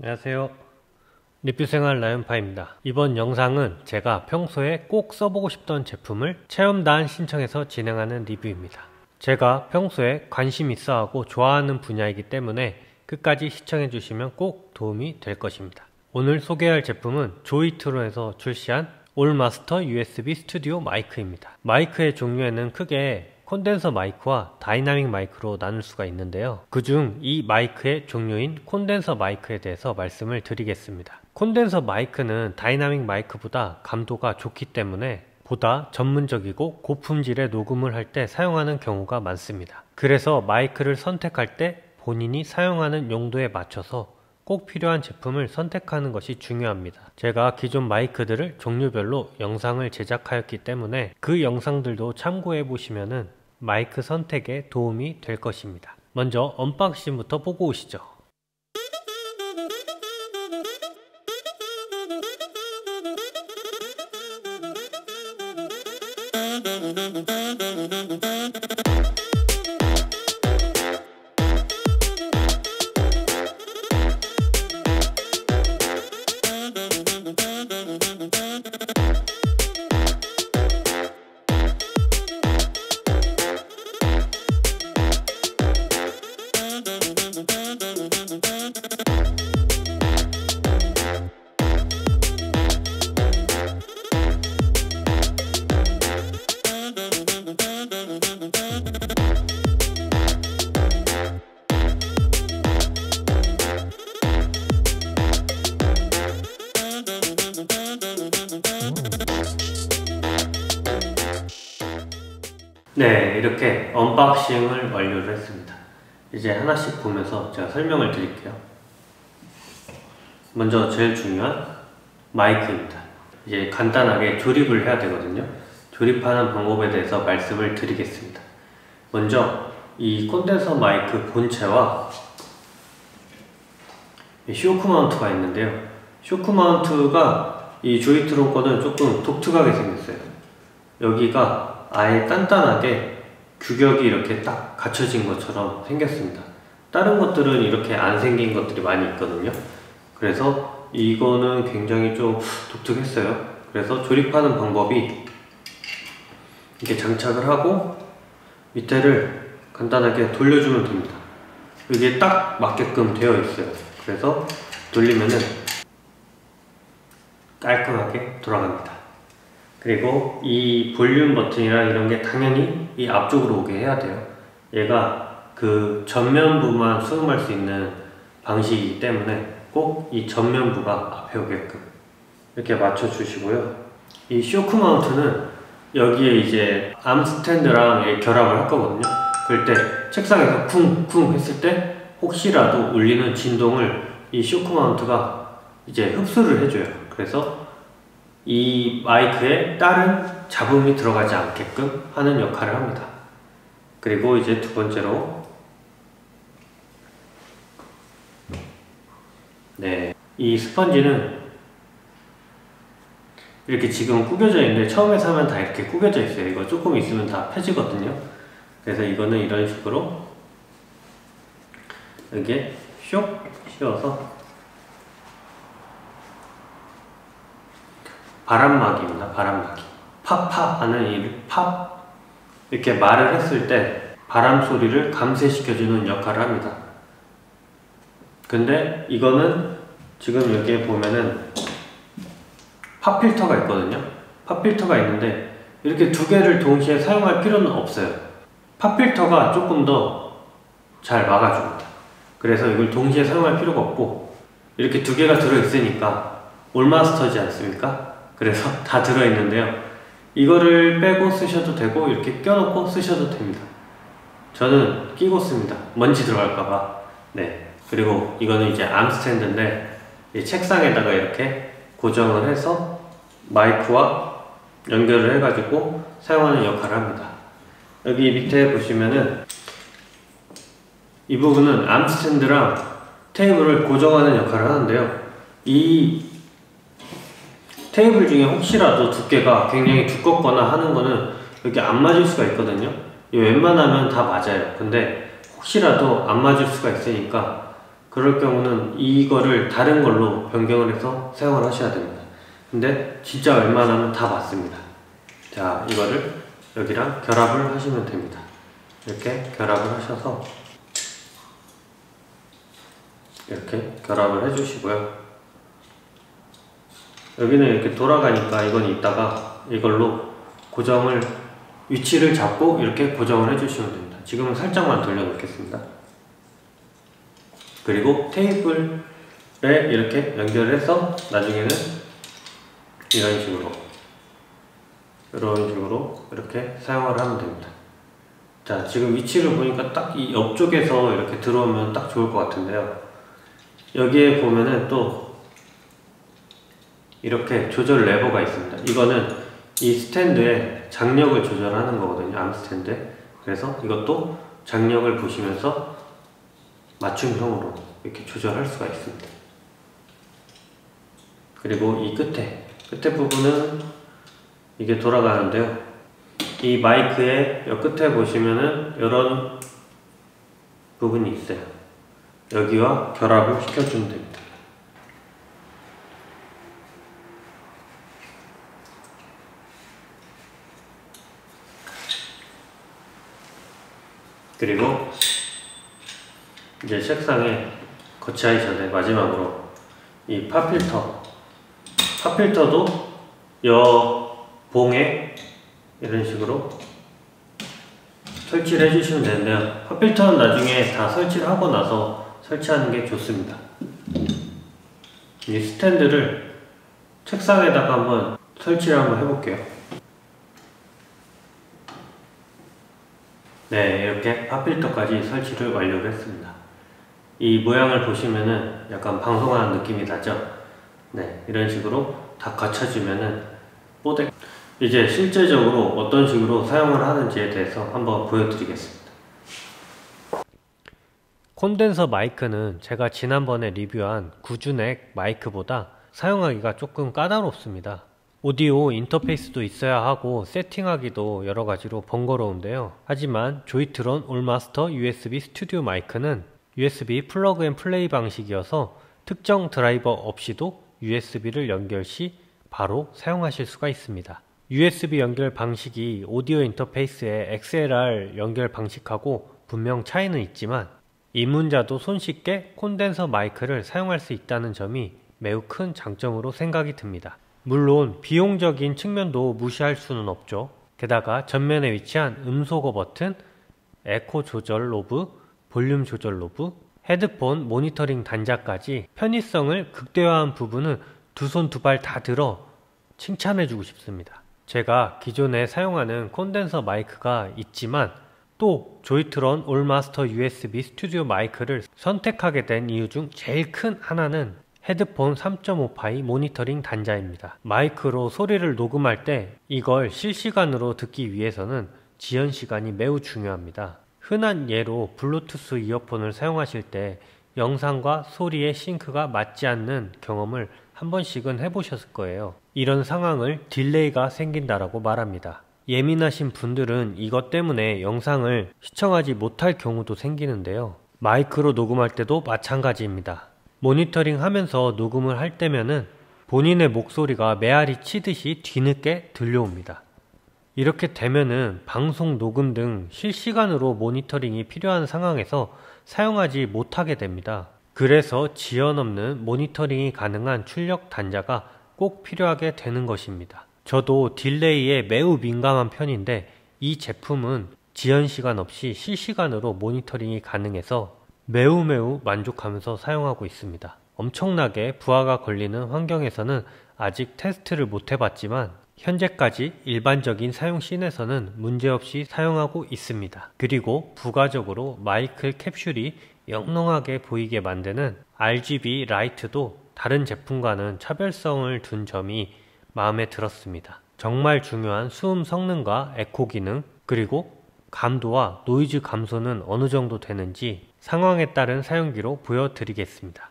안녕하세요. 리뷰생활 라이언파입니다. 이번 영상은 제가 평소에 꼭 써보고 싶던 제품을 체험단 신청해서 진행하는 리뷰입니다. 제가 평소에 관심 있어하고 좋아하는 분야이기 때문에 끝까지 시청해주시면 꼭 도움이 될 것입니다. 오늘 소개할 제품은 조이트론에서 출시한 올마스터 USB 스튜디오 마이크입니다. 마이크의 종류에는 크게 콘덴서 마이크와 다이나믹 마이크로 나눌 수가 있는데요. 그중 이 마이크의 종류인 콘덴서 마이크에 대해서 말씀을 드리겠습니다. 콘덴서 마이크는 다이나믹 마이크보다 감도가 좋기 때문에 보다 전문적이고 고품질의 녹음을 할 때 사용하는 경우가 많습니다. 그래서 마이크를 선택할 때 본인이 사용하는 용도에 맞춰서 꼭 필요한 제품을 선택하는 것이 중요합니다. 제가 기존 마이크들을 종류별로 영상을 제작하였기 때문에 그 영상들도 참고해 보시면은 마이크 선택에 도움이 될 것입니다. 먼저 언박싱부터 보고 오시죠. 네, 이렇게 언박싱을 완료를 했습니다. 이제 하나씩 보면서 제가 설명을 드릴게요. 먼저 제일 중요한 마이크입니다. 이제 간단하게 조립을 해야 되거든요. 조립하는 방법에 대해서 말씀을 드리겠습니다. 먼저 이 콘덴서 마이크 본체와 쇼크 마운트가 있는데요. 쇼크 마운트가 이 조이트론 거는 조금 독특하게 생겼어요. 여기가 아예 단단하게 규격이 이렇게 딱 갖춰진 것처럼 생겼습니다. 다른 것들은 이렇게 안 생긴 것들이 많이 있거든요. 그래서 이거는 굉장히 좀 독특했어요. 그래서 조립하는 방법이 이렇게 장착을 하고 밑에를 간단하게 돌려주면 됩니다. 이게 딱 맞게끔 되어 있어요. 그래서 돌리면은 깔끔하게 돌아갑니다. 그리고 이 볼륨 버튼이랑 이런 게 당연히 이 앞쪽으로 오게 해야 돼요. 얘가 그 전면부만 수음할 수 있는 방식이기 때문에 꼭 이 전면부가 앞에 오게끔 이렇게 맞춰 주시고요. 이 쇼크 마운트는 여기에 이제 암 스탠드랑 결합을 할 거거든요. 그럴 때 책상에서 쿵쿵 했을 때 혹시라도 울리는 진동을 이 쇼크 마운트가 이제 흡수를 해줘요. 그래서 이 마이크에 다른 잡음이 들어가지 않게끔 하는 역할을 합니다. 그리고 이제 두 번째로 이 스펀지는 이렇게 지금 구겨져 있는데 처음에 사면 다 이렇게 구겨져 있어요. 이거 조금 있으면 다 펴지거든요. 그래서 이거는 이런 식으로 여기에 쇽 씌워서 바람막이입니다. 바람막이. 팝팝 하는 이 팝 이렇게 말을 했을 때 바람 소리를 감쇄시켜주는 역할을 합니다. 근데 이거는 지금 여기에 보면은 팝 필터가 있거든요. 팝 필터가 있는데 이렇게 두 개를 동시에 사용할 필요는 없어요. 팝 필터가 조금 더 잘 막아줍니다. 그래서 이걸 동시에 사용할 필요가 없고 이렇게 두 개가 들어있으니까 올마스터지 않습니까? 그래서 다 들어있는데요. 이거를 빼고 쓰셔도 되고 이렇게 껴놓고 쓰셔도 됩니다. 저는 끼고 씁니다. 먼지 들어갈까봐. 네. 그리고 이거는 이제 암 스탠드인데 이 책상에다가 이렇게 고정을 해서 마이크와 연결을 해가지고 사용하는 역할을 합니다. 여기 밑에 보시면은 이 부분은 암 스탠드랑 테이블을 고정하는 역할을 하는데요. 이 테이블 중에 혹시라도 두께가 굉장히 두껍거나 하는 거는 여기 안 맞을 수가 있거든요. 웬만하면 다 맞아요. 근데 혹시라도 안 맞을 수가 있으니까 그럴 경우는 이거를 다른 걸로 변경을 해서 사용을 하셔야 됩니다. 근데 진짜 웬만하면 다 맞습니다. 자, 이거를 여기랑 결합을 하시면 됩니다. 이렇게 결합을 하셔서 이렇게 결합을 해주시고요. 여기는 이렇게 돌아가니까 이건 이따가 이걸로 고정을, 위치를 잡고 이렇게 고정을 해주시면 됩니다. 지금은 살짝만 돌려놓겠습니다. 그리고 테이프에 이렇게 연결해서 나중에는 이런 식으로 이렇게 사용을 하면 됩니다. 자, 지금 위치를 보니까 딱 이 옆쪽에서 이렇게 들어오면 딱 좋을 것 같은데요. 여기에 보면은 또 이렇게 조절 레버가 있습니다. 이거는 이 스탠드의 장력을 조절하는 거거든요. 암 스탠드. 그래서 이것도 장력을 보시면서 맞춤형으로 이렇게 조절할 수가 있습니다. 그리고 이 끝에 부분은 이게 돌아가는데요. 이 마이크의 여 끝에 보시면은 이런 부분이 있어요. 여기와 결합을 시켜주면 됩니다. 그리고 이제 색상에 거치하기 전에 마지막으로 이 팝필터도 여 봉에 이런 식으로 설치를 해주시면 되는데요. 팝필터는 나중에 다 설치를 하고 나서 설치하는 게 좋습니다. 이 스탠드를 책상에다가 한번 설치를 한번 해볼게요. 네, 이렇게 팝필터까지 설치를 완료를 했습니다. 이 모양을 보시면은 약간 방송하는 느낌이 나죠? 네, 이런 식으로 다 갖춰주면은 뽀대. 이제 실제적으로 어떤 식으로 사용을 하는지에 대해서 한번 보여드리겠습니다. 콘덴서 마이크는 제가 지난번에 리뷰한 구준액 마이크보다 사용하기가 조금 까다롭습니다. 오디오 인터페이스도 있어야 하고 세팅하기도 여러가지로 번거로운데요. 하지만 조이트론 올마스터 USB 스튜디오 마이크는 USB 플러그 앤 플레이 방식이어서 특정 드라이버 없이도 USB를 연결 시 바로 사용하실 수가 있습니다. USB 연결 방식이 오디오 인터페이스의 XLR 연결 방식하고 분명 차이는 있지만 입문자도 손쉽게 콘덴서 마이크를 사용할 수 있다는 점이 매우 큰 장점으로 생각이 듭니다. 물론 비용적인 측면도 무시할 수는 없죠. 게다가 전면에 위치한 음소거 버튼, 에코 조절 노브, 볼륨 조절 노브, 헤드폰 모니터링 단자까지 편의성을 극대화한 부분은 두 손 두 발 다 들어 칭찬해주고 싶습니다. 제가 기존에 사용하는 콘덴서 마이크가 있지만 또 조이트론 올마스터 USB 스튜디오 마이크를 선택하게 된 이유 중 제일 큰 하나는 헤드폰 3.5파이 모니터링 단자입니다. 마이크로 소리를 녹음할 때 이걸 실시간으로 듣기 위해서는 지연 시간이 매우 중요합니다. 흔한 예로 블루투스 이어폰을 사용하실 때 영상과 소리의 싱크가 맞지 않는 경험을 한 번씩은 해보셨을 거예요. 이런 상황을 딜레이가 생긴다라고 말합니다. 예민하신 분들은 이것 때문에 영상을 시청하지 못할 경우도 생기는데요. 마이크로 녹음할 때도 마찬가지입니다. 모니터링 하면서 녹음을 할 때면은 본인의 목소리가 메아리 치듯이 뒤늦게 들려옵니다. 이렇게 되면은 방송 녹음 등 실시간으로 모니터링이 필요한 상황에서 사용하지 못하게 됩니다. 그래서 지연 없는 모니터링이 가능한 출력 단자가 꼭 필요하게 되는 것입니다. 저도 딜레이에 매우 민감한 편인데 이 제품은 지연 시간 없이 실시간으로 모니터링이 가능해서 매우 만족하면서 사용하고 있습니다. 엄청나게 부하가 걸리는 환경에서는 아직 테스트를 못 해봤지만 현재까지 일반적인 사용 씬에서는 문제없이 사용하고 있습니다. 그리고 부가적으로 마이크 캡슐이 영롱하게 보이게 만드는 RGB 라이트도 다른 제품과는 차별성을 둔 점이 마음에 들었습니다. 정말 중요한 수음 성능과 에코 기능, 그리고 감도와 노이즈 감소는 어느 정도 되는지 상황에 따른 사용기로 보여드리겠습니다.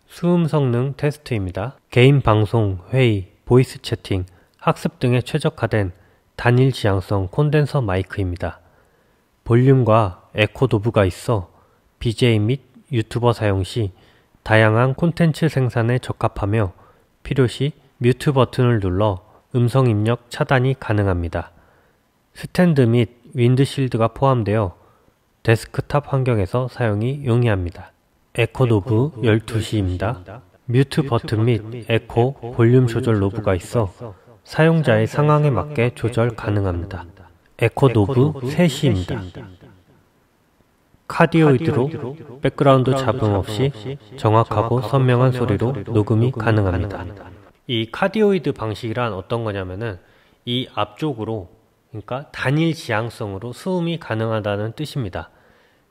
수음 성능 테스트입니다. 개인 방송, 회의, 보이스 채팅, 학습 등에 최적화된 단일 지향성 콘덴서 마이크입니다. 볼륨과 에코 도브가 있어 BJ 및 유튜버 사용 시 다양한 콘텐츠 생산에 적합하며 필요시 뮤트 버튼을 눌러 음성 입력 차단이 가능합니다. 스탠드 및 윈드실드가 포함되어 데스크탑 환경에서 사용이 용이합니다. 에코 노브 12시입니다. 뮤트 버튼 및 에코 볼륨 조절 노브가 있어 사용자의 상황에 맞게 조절 가능합니다. 에코 노브 3시입니다. 카디오이드로 백그라운드 잡음 없이 정확하고 선명한 소리로 녹음이 가능합니다. 이 카디오이드 방식이란 어떤 거냐면은 이 앞쪽으로, 그러니까 단일 지향성으로 수음이 가능하다는 뜻입니다.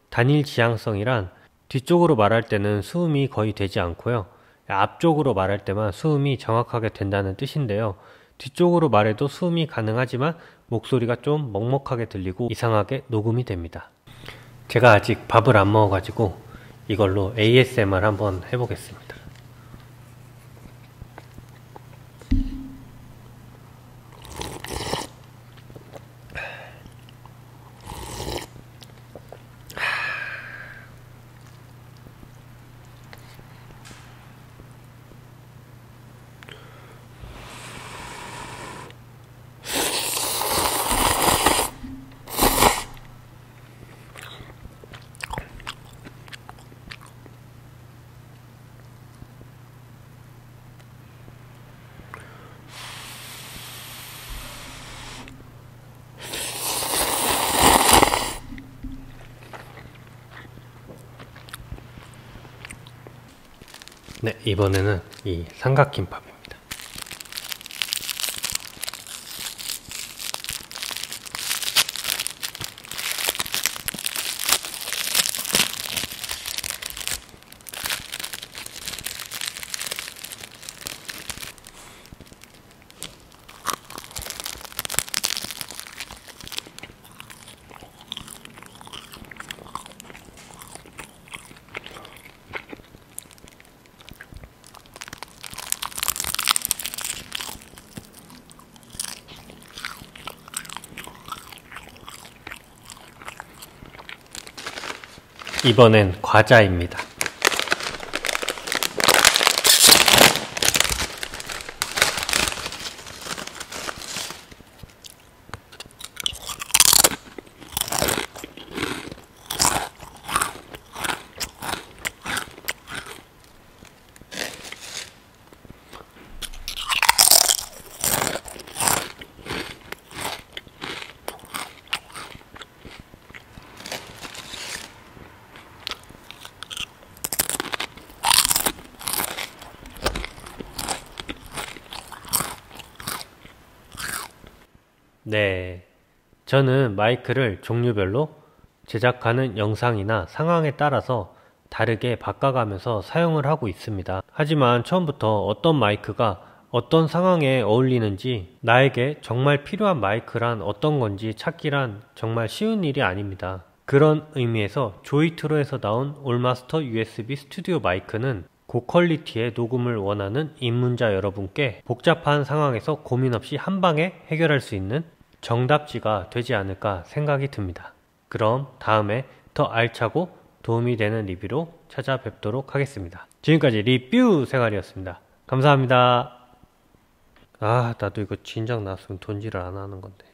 단일 지향성이란 뒤쪽으로 말할 때는 수음이 거의 되지 않고요. 앞쪽으로 말할 때만 수음이 정확하게 된다는 뜻인데요. 뒤쪽으로 말해도 수음이 가능하지만 목소리가 좀 먹먹하게 들리고 이상하게 녹음이 됩니다. 제가 아직 밥을 안 먹어가지고 이걸로 ASMR 한번 해보겠습니다. 네, 이번에는 이 삼각김밥입니다. 이번엔 과자입니다. 네, 저는 마이크를 종류별로 제작하는 영상이나 상황에 따라서 다르게 바꿔가면서 사용을 하고 있습니다. 하지만 처음부터 어떤 마이크가 어떤 상황에 어울리는지, 나에게 정말 필요한 마이크란 어떤 건지 찾기란 정말 쉬운 일이 아닙니다. 그런 의미에서 조이트로에서 나온 올마스터 USB 스튜디오 마이크는 고퀄리티의 녹음을 원하는 입문자 여러분께 복잡한 상황에서 고민 없이 한방에 해결할 수 있는 정답지가 되지 않을까 생각이 듭니다. 그럼 다음에 더 알차고 도움이 되는 리뷰로 찾아뵙도록 하겠습니다. 지금까지 리뷰 생활이었습니다. 감사합니다. 나도 이거 진작 나왔으면 돈질을 안 하는 건데.